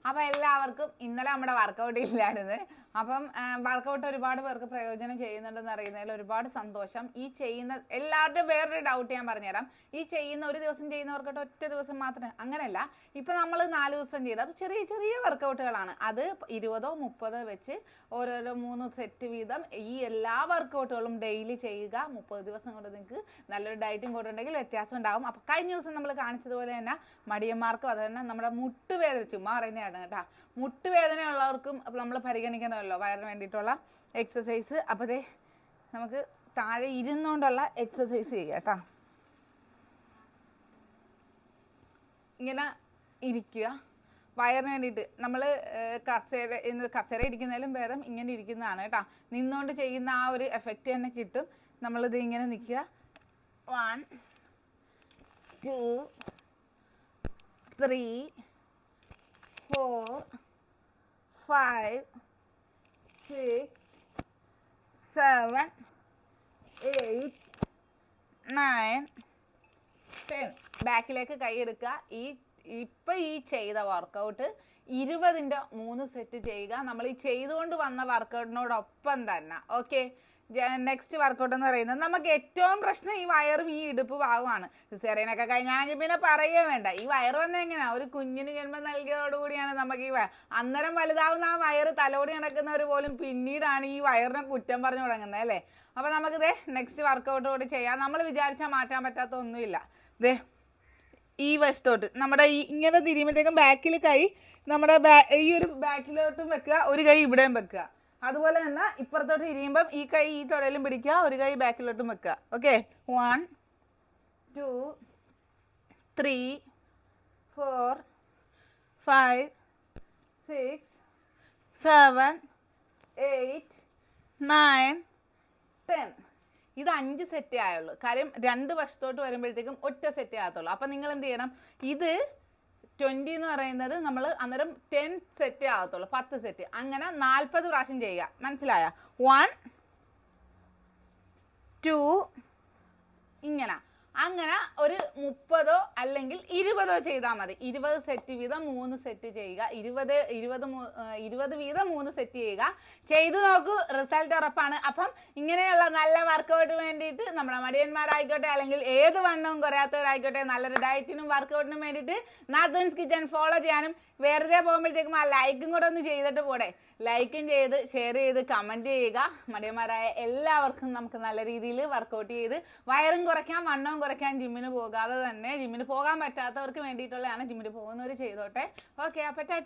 അപ്പോൾ എല്ലാവർക്കും ഇന്നലെ നമ്മുടെ വർക്കൗട്ട് ഇല്ലായിരുന്നു. അപ്പം വർക്കൗട്ട് ഒരുപാട് പേർക്ക് പ്രയോജനം ചെയ്യുന്നുണ്ടെന്ന് അറിയുന്നതിൽ ഒരുപാട് സന്തോഷം. ഈ ചെയ്യുന്ന എല്ലാവരുടെയും വേറൊരു ഡൗട്ട് ഞാൻ പറഞ്ഞുതരാം. ഈ ചെയ്യുന്ന ഒരു ദിവസം ചെയ്യുന്ന വർക്കൗട്ട് ഒറ്റ ദിവസം മാത്രമേ, അങ്ങനെയല്ല. ഇപ്പം നമ്മൾ 4 ദിവസം ചെയ്ത് അത് ചെറിയ ചെറിയ വർക്കൗട്ടുകളാണ്. അത് 20 30 വെച്ച് ഓരോരോ 3 സെറ്റ് വീതം ഈ എല്ലാ വർക്കൗട്ടുകളും ഡെയിലി ചെയ്യുക. 30 ദിവസം കൊണ്ട് നിങ്ങൾക്ക് നല്ലൊരു ഡയറ്റും കൂടെ ഉണ്ടെങ്കിൽ വ്യത്യാസം ഉണ്ടാകും. അപ്പോൾ കഴിഞ്ഞ ദിവസം നമ്മൾ കാണിച്ചതുപോലെ തന്നെ മടിയന്മാർക്കും അത് തന്നെ നമ്മുടെ മുട്ടുവേദന, ചുമ്മാ പറയുന്നതാണ് കേട്ടോ, മുട്ടുവേദനയുള്ളവർക്കും നമ്മൾ പരിഗണിക്കണമല്ലോ വയറിന് വേണ്ടിയിട്ടുള്ള എക്സസൈസ്. അപ്പോൾ ദേ നമുക്ക് താഴെ ഇരുന്നുകൊണ്ടുള്ള എക്സസൈസ് ചെയ്യാം കേട്ടോ. ഇങ്ങനെ ഇരിക്കുക, വയറിന് വേണ്ടിയിട്ട്. നമ്മൾ കസേര ഇരിക്കുന്നതിലും ഭേദം ഇങ്ങനെ ഇരിക്കുന്നതാണ് കേട്ടോ. നിന്നുകൊണ്ട് ചെയ്യുന്ന ആ ഒരു എഫക്റ്റ് തന്നെ കിട്ടും. നമ്മളിത് ഇങ്ങനെ നിൽക്കുക. 1 2 3 4 5 6 7 8 9 10. ബാക്കിലേക്ക് കൈ എടുക്കുക. ഇപ്പം ഈ ചെയ്ത വർക്കൗട്ട് 20ൻ്റെ 3 സെറ്റ് ചെയ്യുക. നമ്മൾ ഈ ചെയ്തുകൊണ്ട് വന്ന വർക്കൗട്ടിനോടൊപ്പം തന്നെ. ഓക്കെ, നെക്സ്റ്റ് വർക്കൗട്ട് എന്ന് പറയുന്നത് നമുക്ക് ഏറ്റവും പ്രശ്നം ഈ വയറും ഈ ഇടുപ്പ് ഭാഗമാണ്. സിസേറിയനൊക്കെ കഴിഞ്ഞാണെങ്കിൽ പിന്നെ പറയേ വേണ്ട. ഈ വയറ് വന്ന എങ്ങനെയാ, ഒരു കുഞ്ഞിന് ജന്മം നൽകിയതോടുകൂടിയാണ് നമുക്ക് ഈ അന്നേരം വലുതാവുന്ന ആ വയറ് തലോടി നടക്കുന്നവർ പോലും പിന്നീടാണ് ഈ വയറിനെ കുറ്റം പറഞ്ഞു തുടങ്ങുന്നത് അല്ലേ. അപ്പോൾ നമുക്കിതേ നെക്സ്റ്റ് വർക്കൗട്ട് കൂടി ചെയ്യാം. നമ്മൾ വിചാരിച്ചാൽ മാറ്റാൻ പറ്റാത്ത ഒന്നുമില്ല. ഇതേ ഈ വശത്തോട്ട് നമ്മുടെ ഈ ഇങ്ങനെ തിരിയുമ്പോഴത്തേക്കും ബാക്കിൽ കൈ നമ്മുടെ ഈ ഒരു ബാക്കിലോട്ടും വെക്കുക, ഒരു കൈ ഇവിടെയും വെക്കുക. അതുപോലെ തന്നെ ഇപ്പുറത്തോട്ട് തിരിയുമ്പം ഈ കൈ ഈ തുടയിലും പിടിക്കുക, ഒരു കൈ ബാക്കിലോട്ടും വെക്കുക. ഓക്കെ, 1 2 3 4 5 6 7 8 9 10. ഇത് 5 സെറ്റേ ആയുള്ളൂ. കാര്യം 2 വശത്തോട്ട് വരുമ്പോഴത്തേക്കും ഒറ്റ സെറ്റേ ആകത്തുള്ളൂ. അപ്പം നിങ്ങൾ എന്ത് ചെയ്യണം, ഇത് 20 എന്ന് പറയുന്നത് നമ്മൾ അന്നേരം 10 സെറ്റേ ആകത്തുള്ളൂ, 10 സെറ്റ്. അങ്ങനെ 40 പ്രാവശ്യം ചെയ്യുക. മനസ്സിലായ? 1 2 ഇങ്ങനെ അങ്ങനെ ഒരു 30 അല്ലെങ്കിൽ 20 ചെയ്താൽ മതി. 20 സെറ്റ് വീതം 3 സെറ്റ് ചെയ്യുക. 20 വീതം 3 സെറ്റ് ചെയ്യുക. ചെയ്തു നോക്കൂ, റിസൾട്ട് ഉറപ്പാണ്. അപ്പം ഇങ്ങനെയുള്ള നല്ല വർക്കൗട്ട് വേണ്ടിയിട്ട് നമ്മുടെ മടിയന്മാരായിക്കോട്ടെ അല്ലെങ്കിൽ ഏത് വണ്ണവും കുറയാത്തവരായിക്കോട്ടെ, നല്ലൊരു ഡയറ്റിനും വർക്കൗട്ടിനും വേണ്ടിയിട്ട് നാത്തൂൻസ് കിച്ചൺ ഫോളോ ചെയ്യാനും, വെറുതെ പോകുമ്പോഴത്തേക്കും ആ ലൈക്കും കൂടെ ഒന്ന് ചെയ്തിട്ട് പോടെ. ലൈക്കും ചെയ്ത് ഷെയർ ചെയ്ത് കമൻറ്റ് ചെയ്യുക. മടിയന്മാരായ എല്ലാവർക്കും നമുക്ക് നല്ല രീതിയിൽ വർക്കൗട്ട് ചെയ്ത് വയറും കുറയ്ക്കാം, വണ്ണവും കുറയ്ക്കാൻ ജിമ്മിന് പോകാതെ തന്നെ, ജിമ്മിന് പോകാൻ പറ്റാത്തവർക്ക് വേണ്ടിയിട്ടുള്ളതാണ്. ജിമ്മിന് പോകുന്നവർ ചെയ്തോട്ടെ. ഓക്കെ, അപ്പോൾ